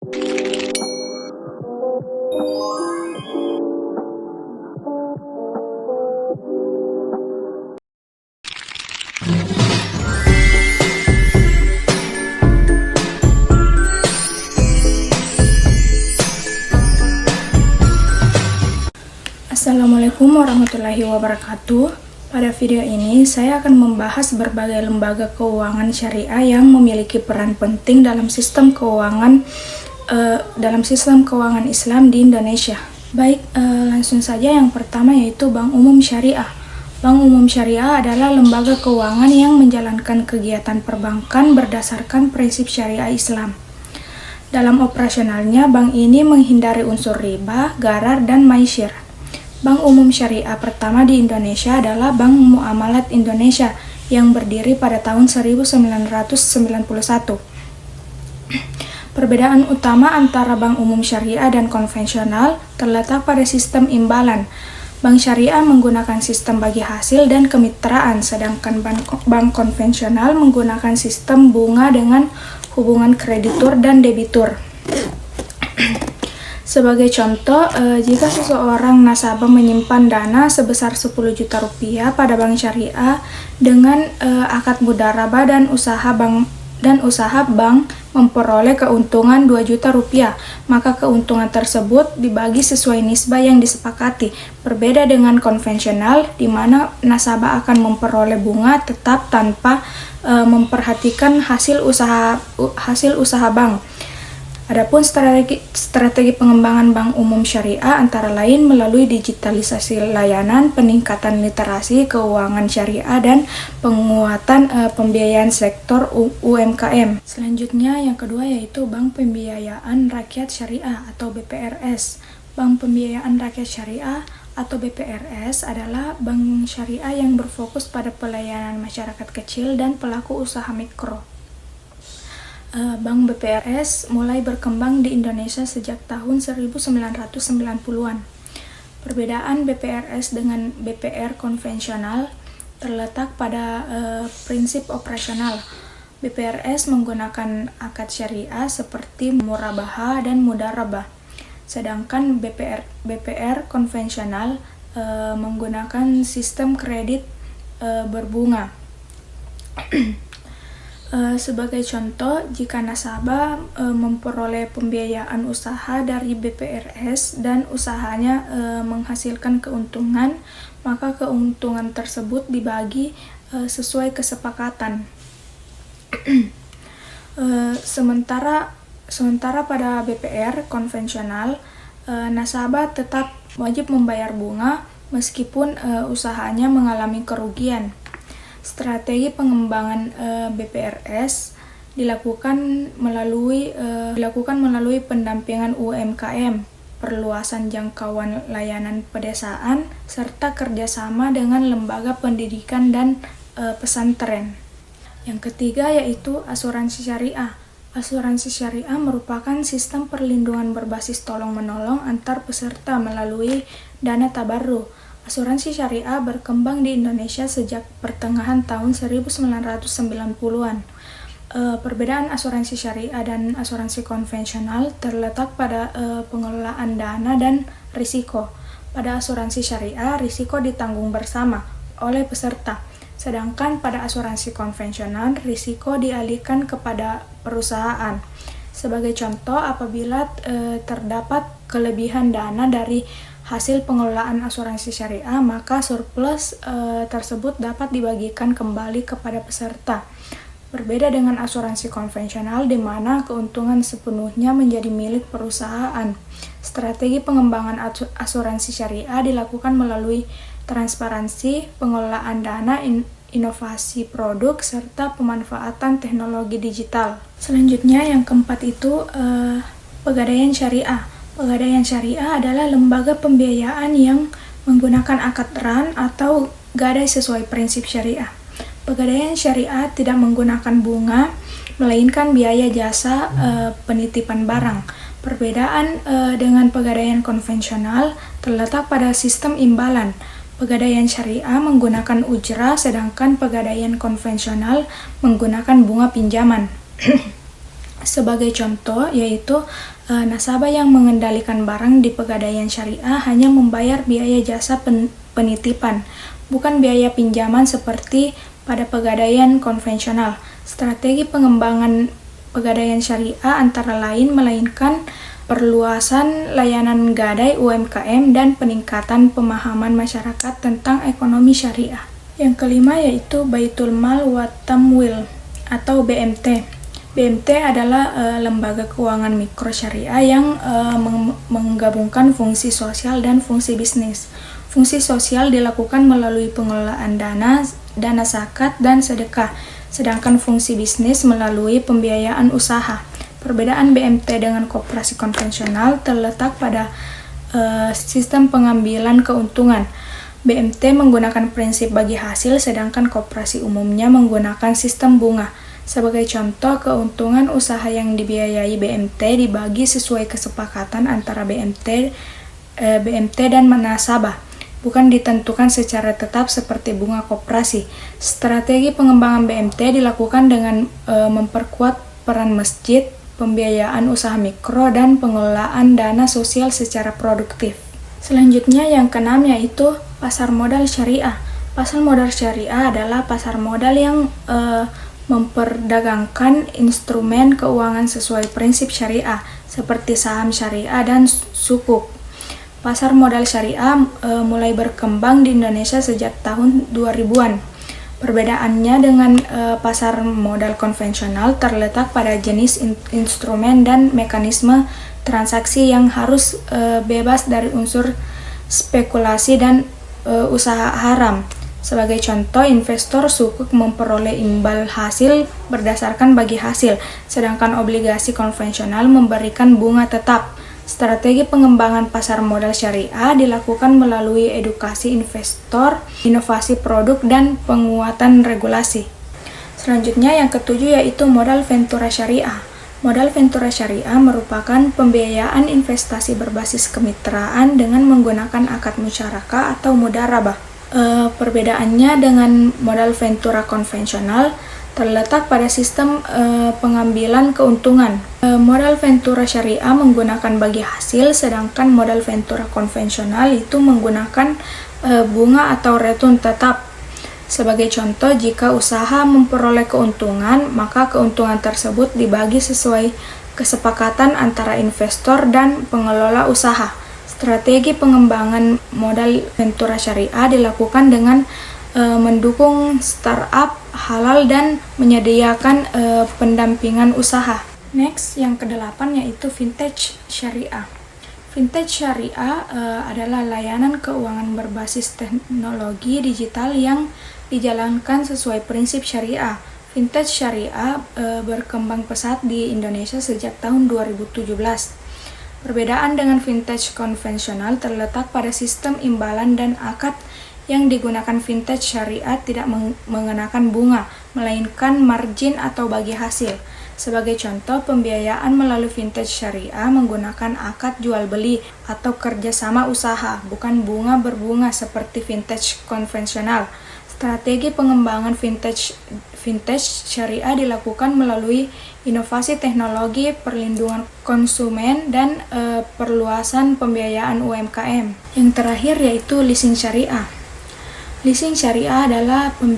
Assalamualaikum warahmatullahi wabarakatuh. Pada video ini saya akan membahas berbagai lembaga keuangan syariah yang memiliki peran penting dalam sistem keuangan Islam di Indonesia. Baik, langsung saja yang pertama yaitu Bank Umum Syariah. Bank Umum Syariah adalah lembaga keuangan yang menjalankan kegiatan perbankan berdasarkan prinsip syariah Islam. Dalam operasionalnya, bank ini menghindari unsur riba, gharar, dan maisir. Bank Umum Syariah pertama di Indonesia adalah Bank Muamalat Indonesia yang berdiri pada tahun 1991. Perbedaan utama antara Bank Umum Syariah dan konvensional terletak pada sistem imbalan. Bank Syariah menggunakan sistem bagi hasil dan kemitraan, sedangkan bank konvensional menggunakan sistem bunga dengan hubungan kreditur dan debitur. Sebagai contoh, jika seseorang nasabah menyimpan dana sebesar 10 juta rupiah pada bank syariah dengan akad mudharabah dan usaha bank memperoleh keuntungan 2 juta rupiah, maka keuntungan tersebut dibagi sesuai nisbah yang disepakati. Berbeda dengan konvensional, di mana nasabah akan memperoleh bunga tetap tanpa memperhatikan hasil usaha bank. Adapun strategi pengembangan Bank Umum Syariah antara lain melalui digitalisasi layanan, peningkatan literasi keuangan syariah, dan penguatan pembiayaan sektor UMKM. Selanjutnya yang kedua yaitu Bank Pembiayaan Rakyat Syariah atau BPRS. Bank Pembiayaan Rakyat Syariah atau BPRS adalah bank syariah yang berfokus pada pelayanan masyarakat kecil dan pelaku usaha mikro. Bank BPRS mulai berkembang di Indonesia sejak tahun 1990-an. Perbedaan BPRS dengan BPR konvensional terletak ppd prinsip operasional. BPRS menggunakan akad syariah seperti murabahah dan mudharabah, sedangkan BPR konvensional menggunakan sistem kredit berbunga. Sebagai contoh, jika nasabah memperoleh pembiayaan usaha dari BPRS dan usahanya menghasilkan keuntungan, maka keuntungan tersebut dibagi sesuai kesepakatan. Sementara pada BPR konvensional, nasabah tetap wajib membayar bunga meskipun usahanya mengalami kerugian. Strategi pengembangan BPRS dilakukan melalui pendampingan UMKM, perluasan jangkauan layanan pedesaan, serta kerjasama dengan lembaga pendidikan dan pesantren. Yang ketiga yaitu asuransi syariah. Asuransi syariah merupakan sistem perlindungan berbasis tolong-menolong antar peserta melalui dana tabarruk. Asuransi syariah berkembang di Indonesia sejak pertengahan tahun 1990-an. Perbedaan asuransi syariah dan asuransi konvensional terletak pada pengelolaan dana dan risiko. Pada asuransi syariah, risiko ditanggung bersama oleh peserta, sedangkan pada asuransi konvensional, risiko dialihkan kepada perusahaan. Sebagai contoh, apabila terdapat kelebihan dana dari hasil pengelolaan asuransi syariah, maka surplus tersebut dapat dibagikan kembali kepada peserta. Berbeda dengan asuransi konvensional di mana keuntungan sepenuhnya menjadi milik perusahaan. Strategi pengembangan asuransi syariah dilakukan melalui transparansi, pengelolaan dana, inovasi produk, serta pemanfaatan teknologi digital. Selanjutnya yang keempat itu Pegadaian Syariah. Pegadaian Syariah adalah lembaga pembiayaan yang menggunakan akad ran atau gadai sesuai prinsip syariah. Pegadaian Syariah tidak menggunakan bunga, melainkan biaya jasa penitipan barang. Perbedaan dengan pegadaian konvensional terletak pada sistem imbalan. Pegadaian Syariah menggunakan ujrah, sedangkan pegadaian konvensional menggunakan bunga pinjaman. Sebagai contoh, yaitu nasabah yang mengendalikan barang di Pegadaian Syariah hanya membayar biaya jasa penitipan, bukan biaya pinjaman seperti pada pegadaian konvensional. Strategi pengembangan Pegadaian Syariah antara lain melainkan perluasan layanan gadai UMKM dan peningkatan pemahaman masyarakat tentang ekonomi syariah. Yang kelima yaitu Baitul Mal wa Tamwil atau BMT. BMT adalah lembaga keuangan mikro syariah yang menggabungkan fungsi sosial dan fungsi bisnis. Fungsi sosial dilakukan melalui pengelolaan dana zakat dan sedekah, sedangkan fungsi bisnis melalui pembiayaan usaha. Perbedaan BMT dengan koperasi konvensional terletak pada sistem pengambilan keuntungan. BMT menggunakan prinsip bagi hasil, sedangkan koperasi umumnya menggunakan sistem bunga. Sebagai contoh, keuntungan usaha yang dibiayai BMT dibagi sesuai kesepakatan antara BMT dan nasabah, bukan ditentukan secara tetap seperti bunga koperasi. Strategi pengembangan BMT dilakukan dengan memperkuat peran masjid, pembiayaan usaha mikro, dan pengelolaan dana sosial secara produktif. Selanjutnya yang keenam yaitu pasar modal syariah. Pasar modal syariah adalah pasar modal yang memperdagangkan instrumen keuangan sesuai prinsip syariah, seperti saham syariah dan sukuk. Pasar modal syariah mulai berkembang di Indonesia sejak tahun 2000-an. Perbedaannya dengan pasar modal konvensional terletak pada jenis instrumen dan mekanisme transaksi yang harus bebas dari unsur spekulasi dan usaha haram. Sebagai contoh, investor sukuk memperoleh imbal hasil berdasarkan bagi hasil, sedangkan obligasi konvensional memberikan bunga tetap. Strategi pengembangan pasar modal syariah dilakukan melalui edukasi investor, inovasi produk, dan penguatan regulasi. Selanjutnya yang ketujuh yaitu modal ventura syariah. Modal ventura syariah merupakan pembiayaan investasi berbasis kemitraan dengan menggunakan akad musyarakah atau mudharabah. Perbedaannya dengan modal ventura konvensional terletak pada sistem pengambilan keuntungan. Modal ventura syariah menggunakan bagi hasil, sedangkan modal ventura konvensional itu menggunakan bunga atau return tetap. Sebagai contoh, jika usaha memperoleh keuntungan, maka keuntungan tersebut dibagi sesuai kesepakatan antara investor dan pengelola usaha. Strategi pengembangan modal ventura syariah dilakukan dengan mendukung startup halal dan menyediakan pendampingan usaha. Next, yang kedelapan yaitu vintage syariah. Vintage syariah adalah layanan keuangan berbasis teknologi digital yang dijalankan sesuai prinsip syariah. Vintage syariah berkembang pesat di Indonesia sejak tahun 2017. Perbedaan dengan vintage konvensional terletak pada sistem imbalan dan akad yang digunakan. Vintage syariah tidak mengenakan bunga, melainkan margin atau bagi hasil. Sebagai contoh, pembiayaan melalui vintage syariah menggunakan akad jual beli atau kerjasama usaha, bukan bunga berbunga seperti vintage konvensional. Strategi pengembangan vintage syariah dilakukan melalui inovasi teknologi, perlindungan konsumen, dan perluasan pembiayaan UMKM. Yang terakhir yaitu leasing syariah. Leasing syariah adalah pembiayaan